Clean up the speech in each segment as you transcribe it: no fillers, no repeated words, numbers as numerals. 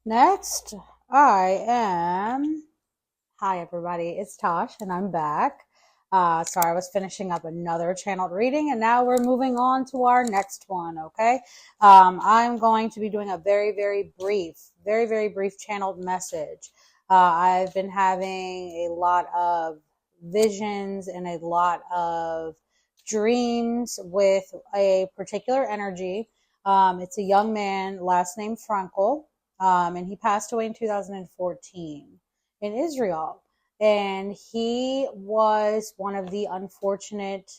Next, I am. Hi, everybody. It's Tosh, and I'm back. Sorry, I was finishing up another channeled reading, and now we're moving on to our next one. Okay. I'm going to be doing a very brief channeled message. I've been having a lot of visions and a lot of dreams with a particular energy. It's a young man, last name Frankel, and he passed away in 2014 in Israel. And he was one of the unfortunate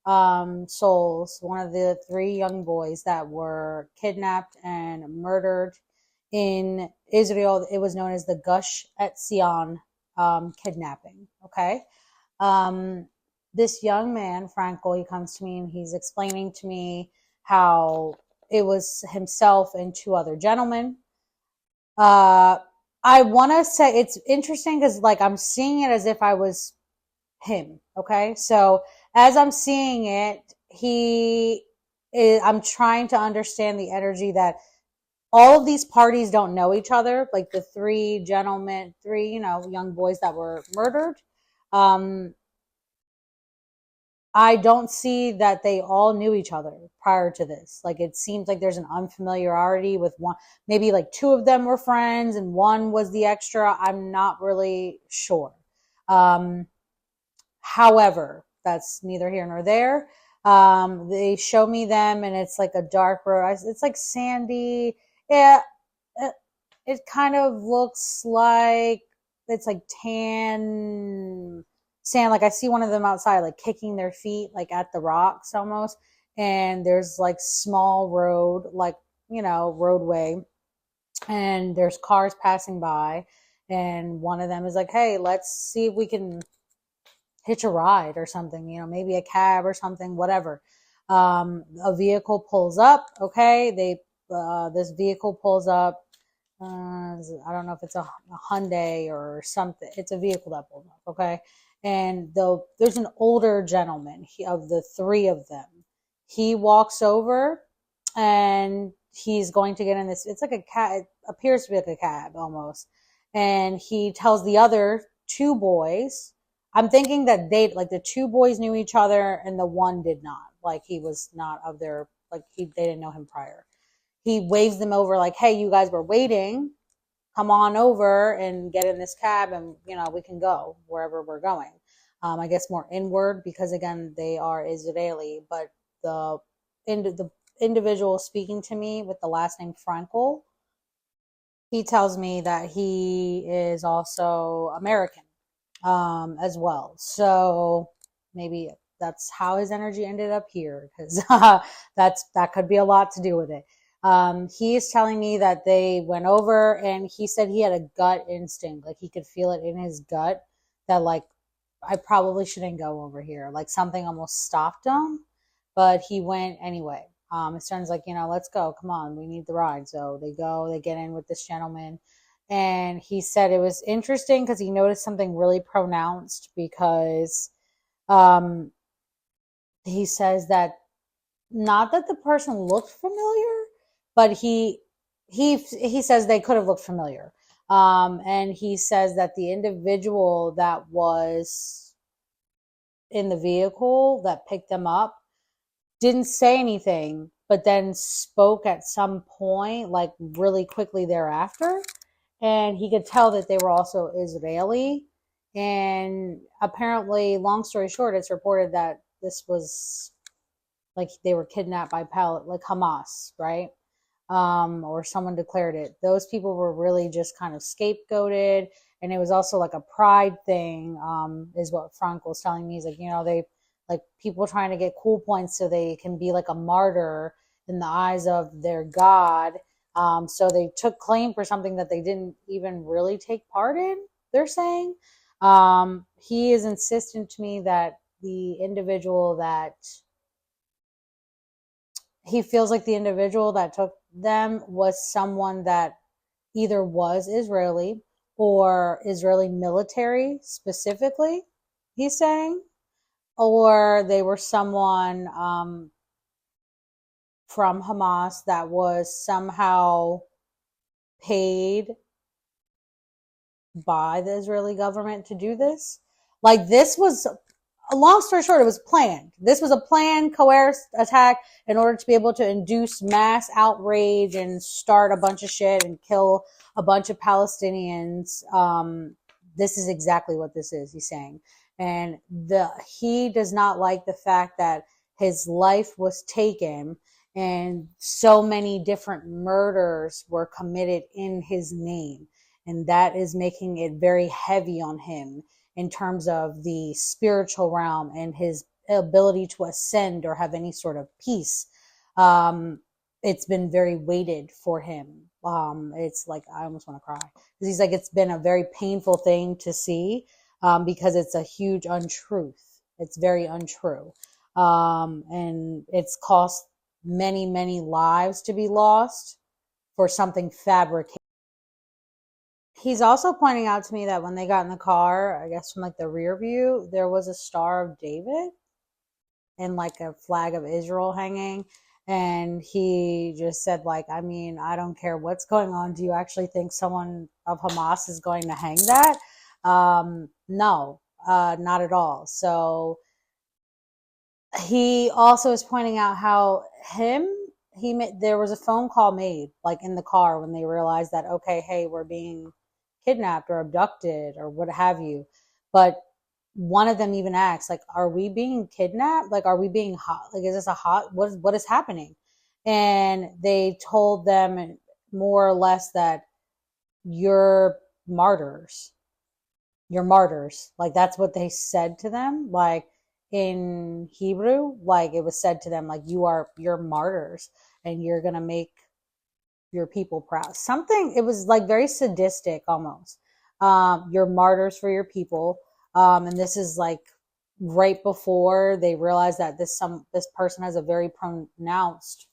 souls, one of the three young boys that were kidnapped and murdered in Israel. It was known as the Gush Etzion kidnapping. Okay. Um, this young man, Frankel, he comes to me and he's explaining to me how it was himself and two other gentlemen. Uh, I want to say it's interesting because, like, I'm seeing it as if I was him. Okay. So as I'm seeing it, I'm trying to understand the energy that all of these parties don't know each other. Like the three gentlemen, three, young boys that were murdered. Um, I don't see that they all knew each other prior to this. Like it seems like there's an unfamiliarity with one, maybe like two of them were friends and one was the extra. I'm not really sure. Um, However, that's neither here nor there. They show me them and it's like a dark road. It's like sandy. Yeah, it kind of looks like it's like tan sand. Like I see one of them outside, like kicking their feet, like at the rocks almost. And there's like small road, like, roadway. And there's cars passing by. And one of them is like, hey, let's see if we can hitch a ride or something, maybe a cab or something, whatever. A vehicle pulls up. Okay. This vehicle pulls up. I don't know if it's a Hyundai or something. It's a vehicle that pulls up. Okay. And there's an older gentleman of the three of them. He walks over and he's going to get in this. It's like a cab. It appears to be like a cab almost. And he tells the other two boys, I'm thinking that like the two boys knew each other and the one did not. Like he was not of their, like they didn't know him prior. He waves them over like, hey, you guys were waiting. Come on over and get in this cab and, we can go wherever we're going. I guess more inward because again, they are Israeli, but the, the individual speaking to me with the last name Frankel, he tells me that he is also American as well. So maybe that's how his energy ended up here because that could be a lot to do with it. He is telling me that they went over and he said he had a gut instinct, like he could feel it in his gut that like I probably shouldn't go over here. Like something almost stopped him, but he went anyway. His son's like, let's go. Come on, we need the ride. So they go, they get in with this gentleman. And he said it was interesting because he noticed something really pronounced because um, he says that not that the person looked familiar, but he says they could have looked familiar. And he says that the individual that was in the vehicle that picked them up didn't say anything, but then spoke at some point, like really quickly thereafter. And he could tell that they were also Israeli. And apparently, long story short, it's reported that this was like they were kidnapped by like Hamas, right? Or someone declared it. Those people were really just kind of scapegoated, and it was also like a pride thing. Is what Frank was telling me. He's like, they like people trying to get cool points so they can be like a martyr in the eyes of their God. So they took claim for something that they didn't even really take part in. They're saying he is insistent to me that the individual that he feels like the individual that took them was someone that either was Israeli or Israeli military specifically, he's saying, or they were someone from Hamas that was somehow paid by the Israeli government to do this. Like, this was a long story short, it was planned. This was a planned, coerced attack in order to be able to induce mass outrage and start a bunch of shit and kill a bunch of Palestinians. This is exactly what this is, he's saying. And he does not like the fact that his life was taken and so many different murders were committed in his name. And that is making it very heavy on him in terms of the spiritual realm and his ability to ascend or have any sort of peace. It's been very weighted for him. It's like, I almost want to cry. He's like, it's been a very painful thing to see, because it's a huge untruth. It's very untrue. And it's cost many, many lives to be lost for something fabricated. He's also pointing out to me that when they got in the car, I guess from like the rear view, there was a Star of David and like a flag of Israel hanging. And he just said, like, I mean, I don't care what's going on. Do you actually think someone of Hamas is going to hang that? No, not at all. So he also is pointing out how there was a phone call made like in the car when they realized that, okay, hey, we're being kidnapped or abducted or what have you. But one of them even asked, like, are we being kidnapped? Like, are we being hot? Like, is this what is happening? And they told them more or less that you're martyrs. You're martyrs. Like, that's what they said to them. Like, in Hebrew, like, it was said to them, like, you're martyrs and you're going to make your people proud. Something, it was like very sadistic almost. You're martyrs for your people. And this is like right before they realize that this person has a very pronounced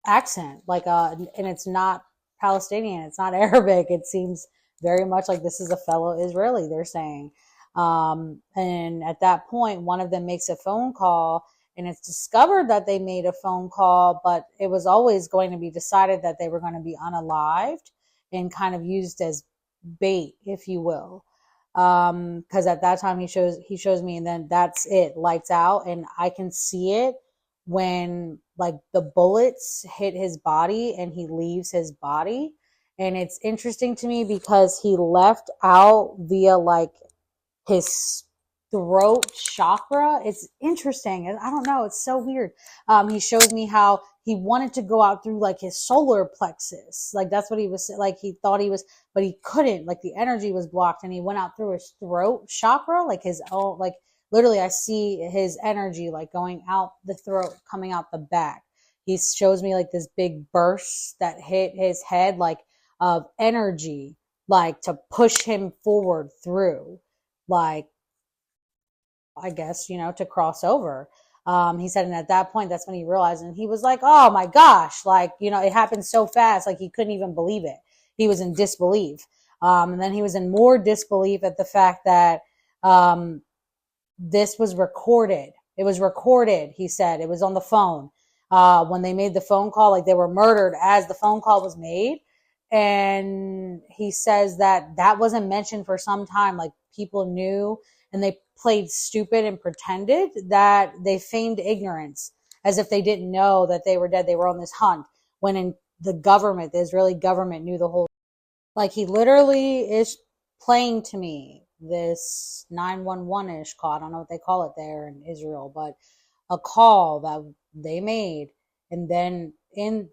accent, like and it's not Palestinian, it's not Arabic. It seems very much like this is a fellow Israeli, they're saying. And at that point, one of them makes a phone call, and it's discovered that they made a phone call, but it was always going to be decided that they were going to be unalived and kind of used as bait, if you will. Because at that time he shows me, and then that's it, lights out, and I can see it when like the bullets hit his body and he leaves his body. And it's interesting to me because he left out via like his throat chakra. It's interesting. I don't know. It's so weird. He showed me how he wanted to go out through like his solar plexus. Like that's what he was like. He thought he was, but he couldn't. Like the energy was blocked, and he went out through his throat chakra, like his own. Like literally, I see his energy like going out the throat, coming out the back. He shows me like this big burst that hit his head, like of energy, like to push him forward through. Like, I guess, to cross over. He said, and at that point, that's when he realized, and he was like, oh my gosh, like, it happened so fast, like he couldn't even believe it. He was in disbelief. And then he was in more disbelief at the fact that this was recorded. It was recorded, he said. It was on the phone. When they made the phone call, like they were murdered as the phone call was made. And he says that wasn't mentioned for some time. Like people knew, and they played stupid and pretended that they feigned ignorance as if they didn't know that they were dead. They were on this hunt when in the Israeli government knew the whole. Like he literally is playing to me this 911-ish call. I don't know what they call it there in Israel, but a call that they made. And then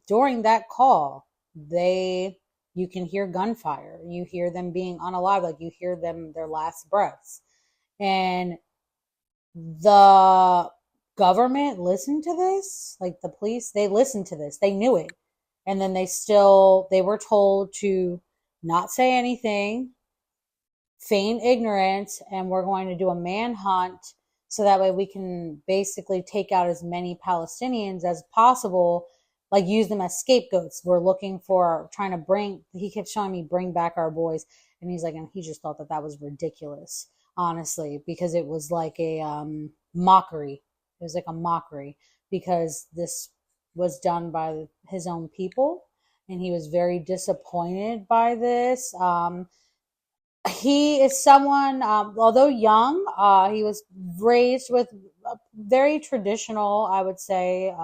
during that call, you can hear gunfire. You hear them being unalive, like you hear them, their last breaths. And the government listened to this, like the police, they listened to this. They knew it. And then they were told to not say anything, feign ignorance, and we're going to do a manhunt so that way we can basically take out as many Palestinians as possible, like use them as scapegoats. We're looking for, he kept showing me, bring back our boys. And he's like, and he just thought that was ridiculous, honestly, because it was like a mockery. It was like a mockery because this was done by his own people. and he was very disappointed by this. He is someone, although young, he was raised with very traditional, I would say,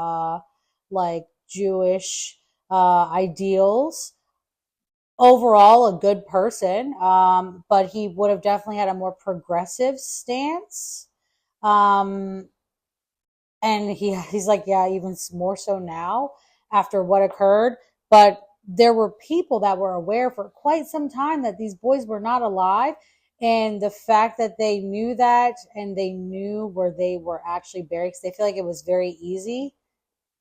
like Jewish ideals. Overall, a good person, but he would have definitely had a more progressive stance. Um, and he's like, yeah, even more so now after what occurred. But there were people that were aware for quite some time that these boys were not alive, and the fact that they knew that and they knew where they were actually buried, because they feel like it was very easy,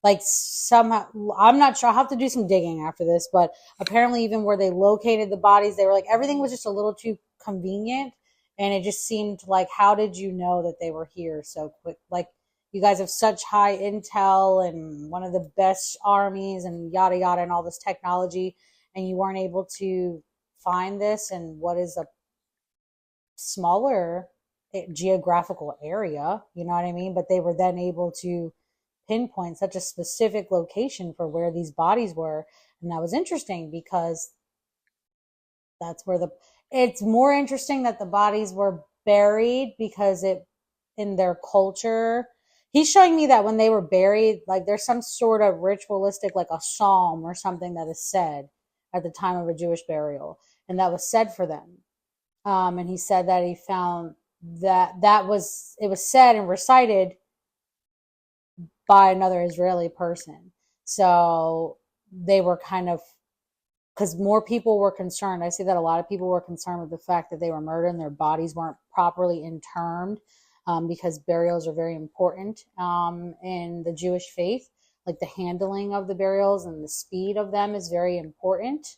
like somehow, I'm not sure, I'll have to do some digging after this, but apparently even where they located the bodies, they were like, everything was just a little too convenient, and it just seemed like, how did you know that they were here so quick? Like, you guys have such high intel and one of the best armies and yada yada and all this technology, and you weren't able to find this in what is a smaller geographical area, you know what I mean? But they were then able to pinpoint such a specific location for where these bodies were. And that was interesting because that's where it's more interesting that the bodies were buried, because it, in their culture, he's showing me that when they were buried, like there's some sort of ritualistic, like a psalm or something that is said at the time of a Jewish burial. And that was said for them. And he said that he found that it was said and recited by another Israeli person. So they were kind of, because more people were concerned. I see that a lot of people were concerned with the fact that they were murdered and their bodies weren't properly interred, because burials are very important in the Jewish faith. Like the handling of the burials and the speed of them is very important.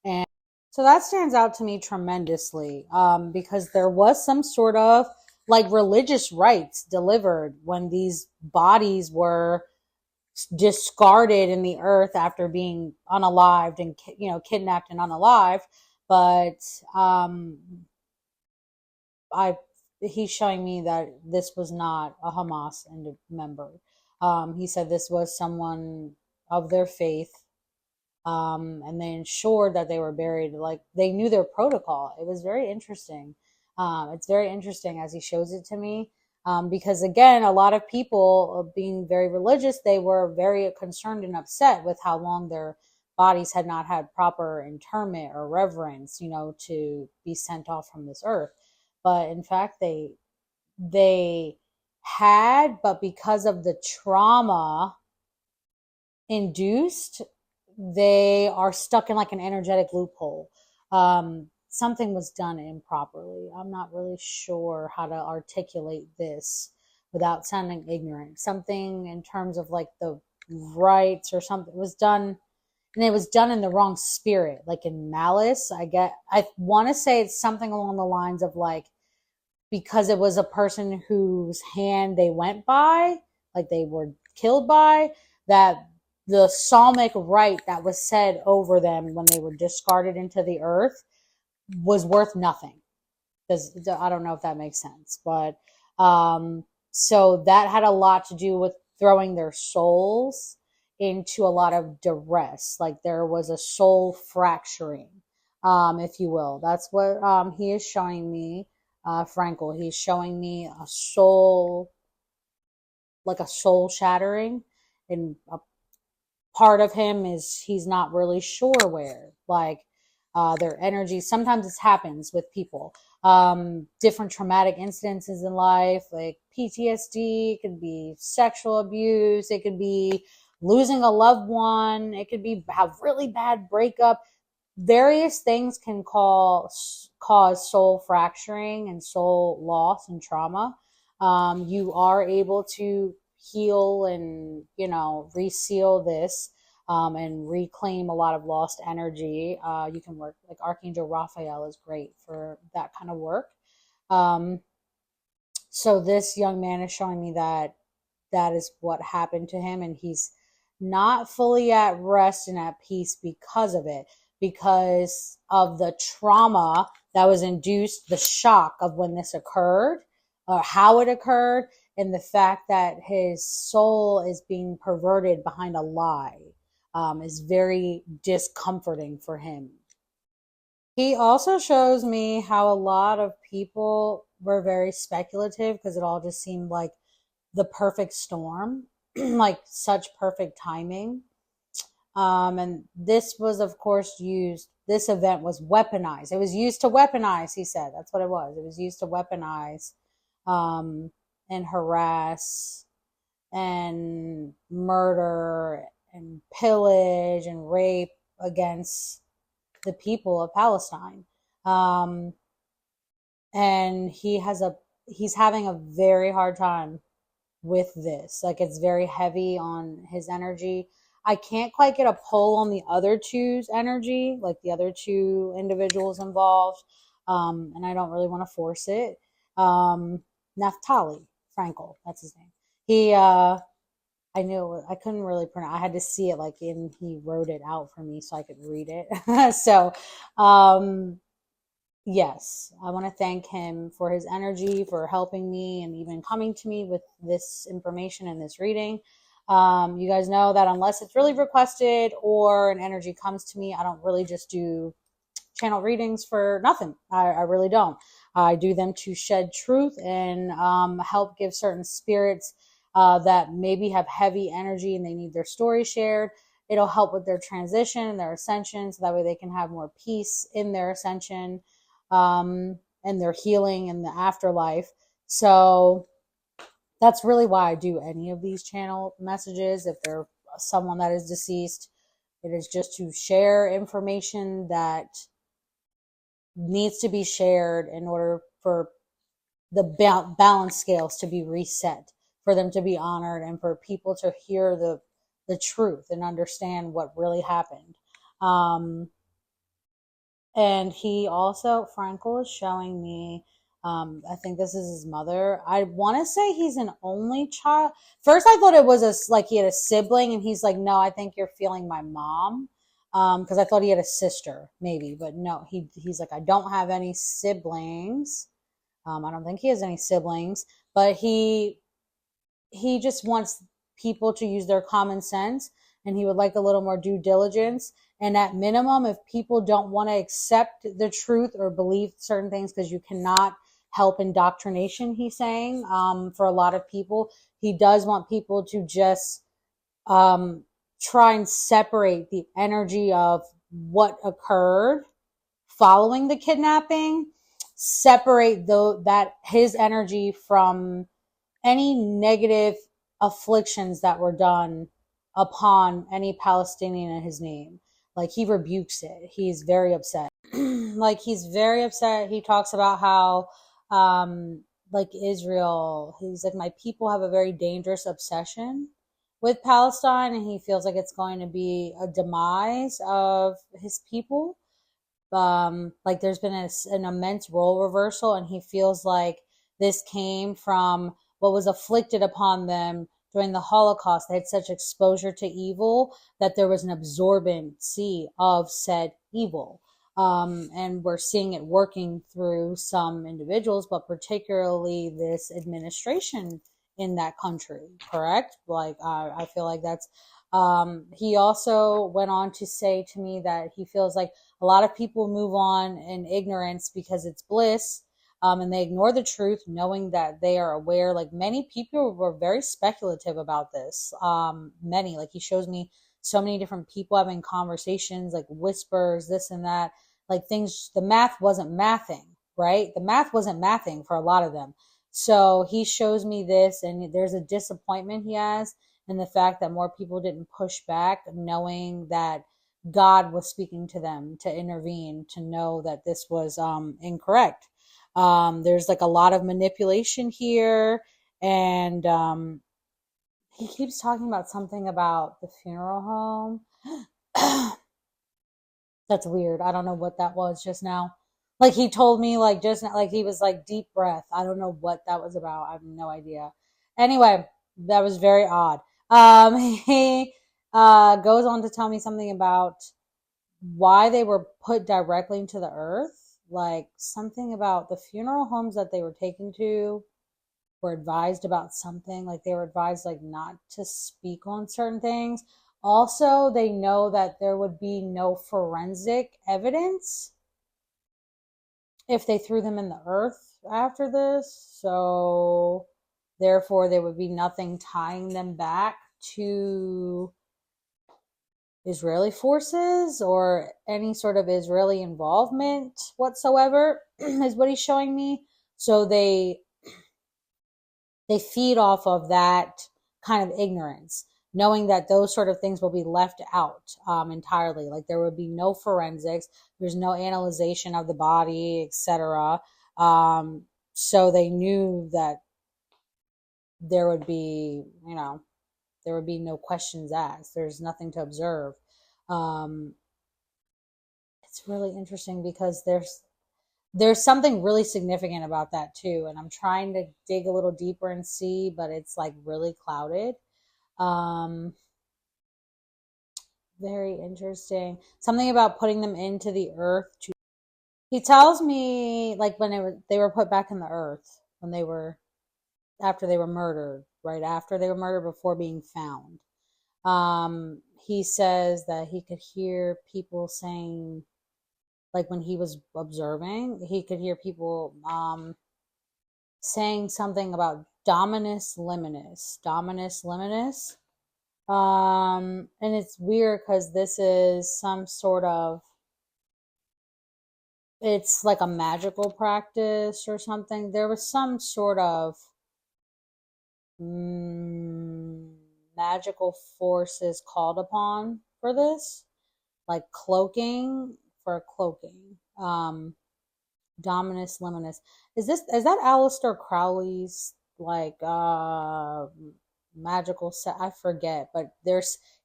And so that stands out to me tremendously, because there was some sort of like religious rites delivered when these bodies were discarded in the earth after being unalived and, you know, kidnapped and unalived. But I he's showing me that this was not a Hamas member. He said this was someone of their faith, and they ensured that they were buried. Like they knew their protocol. It was very interesting. It's very interesting as he shows it to me, because again, a lot of people, being very religious, they were very concerned and upset with how long their bodies had not had proper interment or reverence, you know, to be sent off from this earth. But in fact, they had, but because of the trauma induced, they are stuck in like an energetic loophole. Something was done improperly. I'm not really sure how to articulate this without sounding ignorant. Something in terms of like the rights or something was done, and it was done in the wrong spirit, like in malice. I want to say it's something along the lines of like, because it was a person whose hand they went by, like they were killed by, that the psalmic rite that was said over them when they were discarded into the earth was worth nothing. Because I don't know if that makes sense, but so that had a lot to do with throwing their souls into a lot of duress. Like there was a soul fracturing, if you will. That's what he is showing me, Frankel. He's showing me a soul, like a soul shattering, and a part of him is he's not really sure where, like their energy. Sometimes this happens with people, different traumatic incidences in life, like PTSD. It could be sexual abuse, it could be losing a loved one, it could be have really bad breakup. Various things can cause soul fracturing and soul loss and trauma. You are able to heal and, you know, reseal this, and reclaim a lot of lost energy. You can work, like Archangel Raphael is great for that kind of work. So this young man is showing me that that is what happened to him, and he's not fully at rest and at peace because of it, because of the trauma that was induced, the shock of when this occurred, or how it occurred, and the fact that his soul is being perverted behind a lie. is very discomforting for him. He also shows me how a lot of people were very speculative because it all just seemed like the perfect storm, like such perfect timing. And this was, of course, used, this event was weaponized. It was used to weaponize, he said. That's what it was. It was used to weaponize um, and harass and murder and pillage and rape against the people of Palestine. Um, and he's having a very hard time with this. Like it's very heavy on his energy. I can't quite get a pull on the other two's energy, like the other two individuals involved. And I don't really want to force it. Naftali Frankel, that's his name. He, I knew I couldn't really pronounce. I had to see it like in. He wrote it out for me so I could read it. So, yes, I want to thank him for his energy, for helping me, and even coming to me with this information and this reading. You guys know that unless it's really requested or an energy comes to me, I don't really just do channel readings for nothing. I really don't. I do them to shed truth and help give certain spirits that maybe have heavy energy and they need their story shared. It'll help with their transition and their ascension so that way they can have more peace in their ascension and their healing in the afterlife. So that's really why I do any of these channel messages. If they're someone that is deceased, it is just to share information that needs to be shared in order for the balance scales to be reset, for them to be honored, and for people to hear the truth and understand what really happened. And he also, Frankel is showing me, I think this is his mother. I want to say he's an only child. First, I thought it was like he had a sibling, and he's like, no, I think you're feeling my mom. Because I thought he had a sister, maybe, but no, he's like, I don't have any siblings. I don't think he has any siblings, but he just wants people to use their common sense, and he would like a little more due diligence. And at minimum, if people don't want to accept the truth or believe certain things, because you cannot help indoctrination, he's saying, for a lot of people, he does want people to just try and separate the energy of what occurred following the kidnapping, separate that his energy from any negative afflictions that were done upon any Palestinian in his name. Like he rebukes it. He's very upset. Like he's very upset. He talks about how like Israel, he's like, my people have a very dangerous obsession with Palestine, and he feels like it's going to be a demise of his people. Like there's been an immense role reversal, and he feels like this came from what was afflicted upon them during the Holocaust. They had such exposure to evil that there was an absorbency of said evil. And we're seeing it working through some individuals, but particularly this administration in that country, correct? Like, I feel like that's, he also went on to say to me that he feels like a lot of people move on in ignorance because it's bliss, and they ignore the truth, knowing that they are aware. Like many people were very speculative about this. Many, like he shows me so many different people having conversations, like whispers, this and that, like things. The math wasn't mathing, right? The math wasn't mathing for a lot of them. So he shows me this, and there's a disappointment he has in the fact that more people didn't push back, knowing that God was speaking to them to intervene, to know that this was incorrect. There's like a lot of manipulation here, and he keeps talking about something about the funeral home. That's weird. I don't know what that was just now. Like he told me, like just now, like he was like deep breath. I don't know what that was about. I have no idea. Anyway, that was very odd. He goes on to tell me something about why they were put directly into the earth. Like something about the funeral homes that they were taken to were advised about something. Like they were advised like not to speak on certain things. Also, they know that there would be no forensic evidence if they threw them in the earth after this. So, therefore, there would be nothing tying them back to Israeli forces or any sort of Israeli involvement whatsoever, is what he's showing me. So they feed off of that kind of ignorance, knowing that those sort of things will be left out entirely. Like there would be no forensics, there's no analyzation of the body, etc. So they knew that there would be, there would be no questions asked. There's nothing to observe. Um, it's really interesting because there's something really significant about that too, and I'm trying to dig a little deeper and see, but it's like really clouded. um Very interesting. Something about putting them into the earth to, he tells me, like when they were put back in the earth, when they were, after they were murdered, right after they were murdered, before being found. He says that he could hear people saying, like when he was observing, he could hear people saying something about Dominus Liminis. Dominus Liminis. And it's weird because this is some sort of, it's like a magical practice or something. There was some sort of magical forces called upon for this, like cloaking, for cloaking. Dominus Liminis. Is that Aleister Crowley's like magical set? I forget, but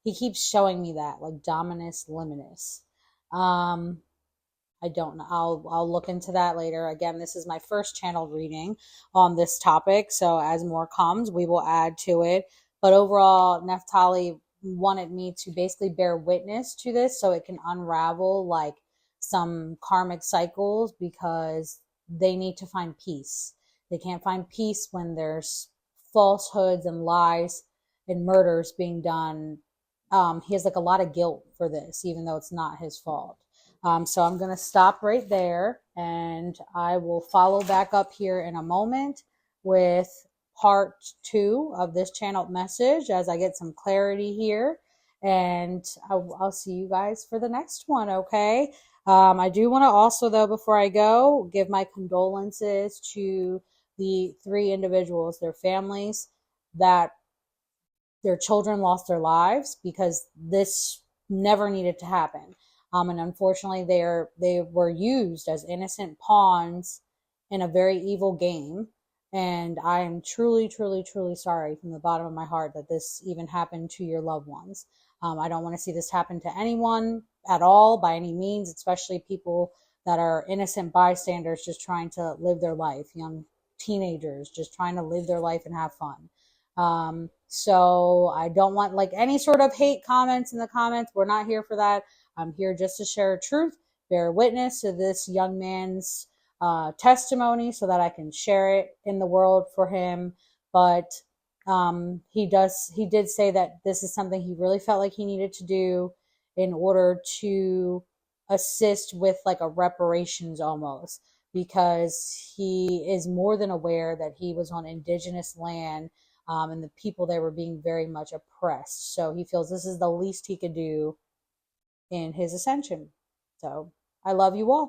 he keeps showing me that, like Dominus Liminis. I don't know. I'll look into that later. Again, this is my first channeled reading on this topic, so as more comes, we will add to it. But overall, Neftali wanted me to basically bear witness to this so it can unravel like some karmic cycles, because they need to find peace. They can't find peace when there's falsehoods and lies and murders being done. He has like a lot of guilt for this, even though it's not his fault. So I'm going to stop right there, and I will follow back up here in a moment with part 2 of this channeled message as I get some clarity here. And I'll see you guys for the next one, okay? I do want to also, though, before I go, give my condolences to the 3 individuals, their families, that their children lost their lives, because this never needed to happen. And unfortunately, they were used as innocent pawns in a very evil game. And I am truly, truly, truly sorry from the bottom of my heart that this even happened to your loved ones. I don't want to see this happen to anyone at all, by any means, especially people that are innocent bystanders just trying to live their life, young teenagers just trying to live their life and have fun. So I don't want like any sort of hate comments in the comments. We're not here for that. I'm here just to share truth, bear witness to this young man's testimony so that I can share it in the world for him. But he did say that this is something he really felt like he needed to do in order to assist with like a reparations almost, because he is more than aware that he was on indigenous land, and the people there were being very much oppressed. So he feels this is the least he could do in his ascension. So I love you all.